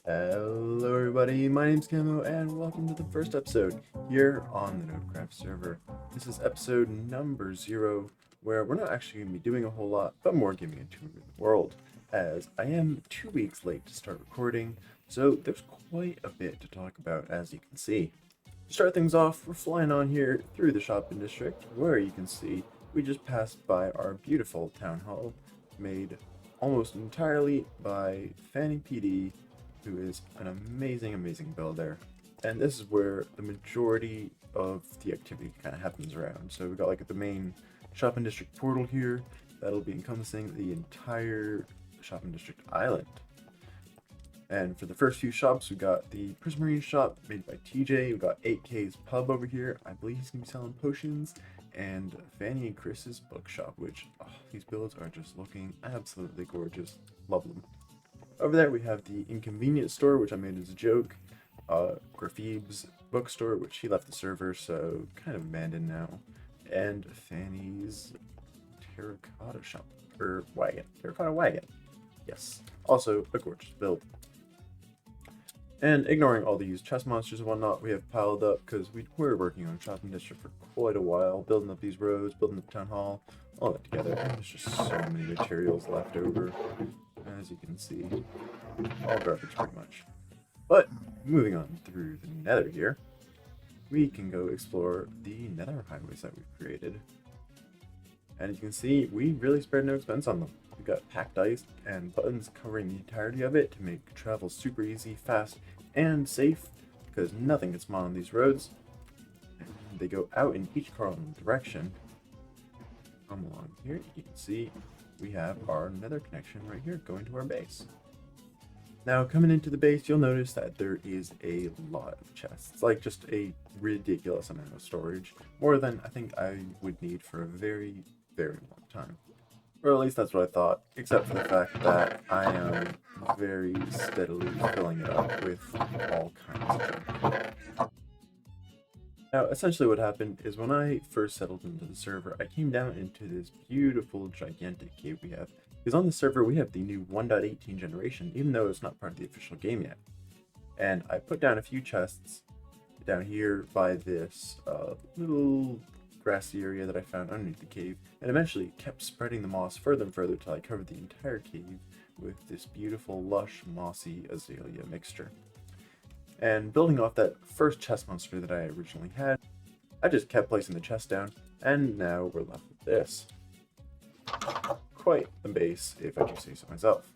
Hello everybody, my name's Camo and welcome to the first episode here on the Nodecraft server. This is episode number 0, where we're not actually going to be doing a whole lot, but more giving a tour of the world, as I am 2 weeks late to start recording, so there's quite a bit to talk about, as you can see. To start things off, we're flying on here through the shopping district, where you can see we just passed by our beautiful town hall, made almost entirely by Fanny PD, who is an amazing builder. And this is where the majority of the activity kind of happens around. So we got like the main shopping district portal here that'll be encompassing the entire shopping district island. And for the first few shops, we got the Prismarine shop made by TJ. We got 8K's pub over here. I believe he's gonna be selling potions, and Fanny and Chris's bookshop, which these builds are just looking absolutely gorgeous. Love them. Over there we have the Inconvenience store, which I made as a joke. Grafib's bookstore, which he left the server, so kind of abandoned now. And Fanny's terracotta shop, or wagon. Terracotta wagon. Yes. Also a gorgeous build. And ignoring all these chest monsters and whatnot, we have piled up because we were working on Shopping District for quite a while, building up these roads, building up Town Hall, all that together. And there's just so many materials left over, as you can see. All garbage, pretty much. But moving on through the Nether here, we can go explore the Nether highways that we've created. And as you can see, we really spared no expense on them. We've got packed ice and buttons covering the entirety of it to make travel super easy, fast, and safe, because nothing can spawn on these roads. And they go out in each cardinal direction. Come along here, you can see we have our Nether connection right here going to our base. Now, coming into the base, you'll notice that there is a lot of chests, like just a ridiculous amount of storage, more than I think I would need for a very long time. Or at least that's what I thought, except for the fact that I am very steadily filling it up with all kinds of junk. Now, essentially what happened is when I first settled into the server, I came down into this beautiful, gigantic cave we have. Because on the server, we have the new 1.18 generation, even though it's not part of the official game yet. And I put down a few chests down here by this little grassy area that I found underneath the cave, and eventually kept spreading the moss further and further till I covered the entire cave with this beautiful, lush, mossy azalea mixture. And building off that first chest monster that I originally had, I just kept placing the chest down, and now we're left with this. Quite the base, if I do say so myself.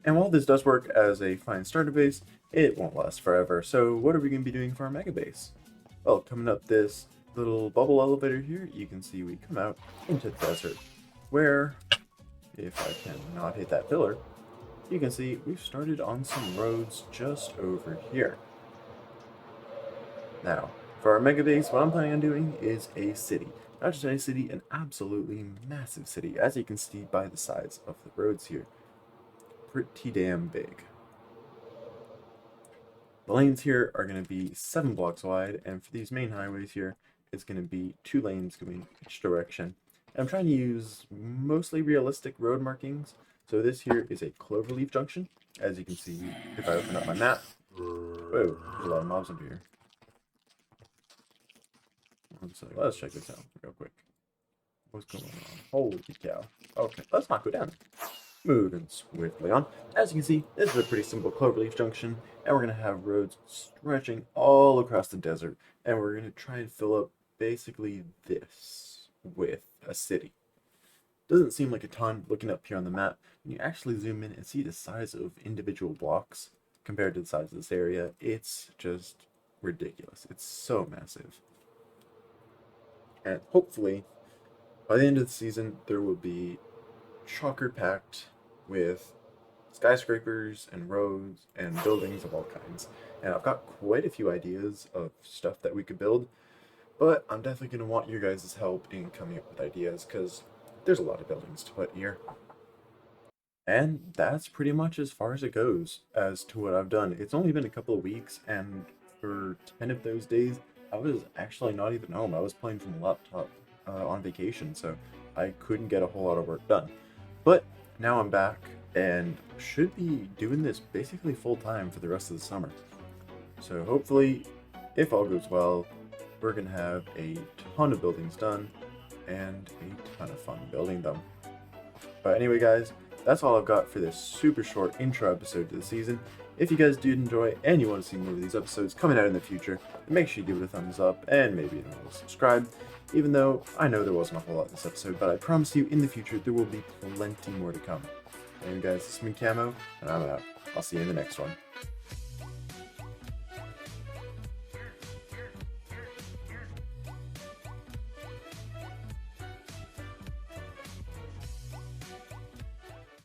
And while this does work as a fine starter base, it won't last forever, so what are we going to be doing for our mega base? Well, coming up this little bubble elevator here, you can see we come out into the desert, where, if I can not hit that pillar, you can see we've started on some roads just over here. Now, for our mega base, what I'm planning on doing is a city. Not just any city, an absolutely massive city, as you can see by the size of the roads here. Pretty damn big. The lanes here are going to be 7 blocks wide, and for these main highways here, it's going to be 2 lanes going each direction. And I'm trying to use mostly realistic road markings. So this here is a cloverleaf junction, as you can see if I open up my map. Whoa, there's a lot of mobs under here. So let's check this out real quick. What's going on? Holy cow. Okay, let's not go down. Moving swiftly on. As you can see, this is a pretty simple cloverleaf junction, and we're going to have roads stretching all across the desert, and we're going to try and fill up basically this with a city. Doesn't seem like a ton looking up here on the map. When you actually zoom in and see the size of individual blocks compared to the size of this area, it's just ridiculous. It's so massive. And hopefully, by the end of the season, there will be chocker packed with skyscrapers and roads and buildings of all kinds. And I've got quite a few ideas of stuff that we could build, but I'm definitely going to want your guys' help in coming up with ideas, because there's a lot of buildings to put here. And that's pretty much as far as it goes as to what I've done. It's only been a couple of weeks, and for 10 of those days, I was actually not even home. I was playing from a laptop on vacation, so I couldn't get a whole lot of work done. But now I'm back and should be doing this basically full time for the rest of the summer. So hopefully, if all goes well, we're gonna have a ton of buildings done and a ton of fun building them. But anyway, guys, that's all I've got for this super short intro episode to the season. If you guys did enjoy and you want to see more of these episodes coming out in the future, then make sure you give it a thumbs up and maybe a little subscribe. Even though I know there wasn't a whole lot in this episode, but I promise you in the future there will be plenty more to come. Anyway, guys, this has been Camo, and I'm out. I'll see you in the next one.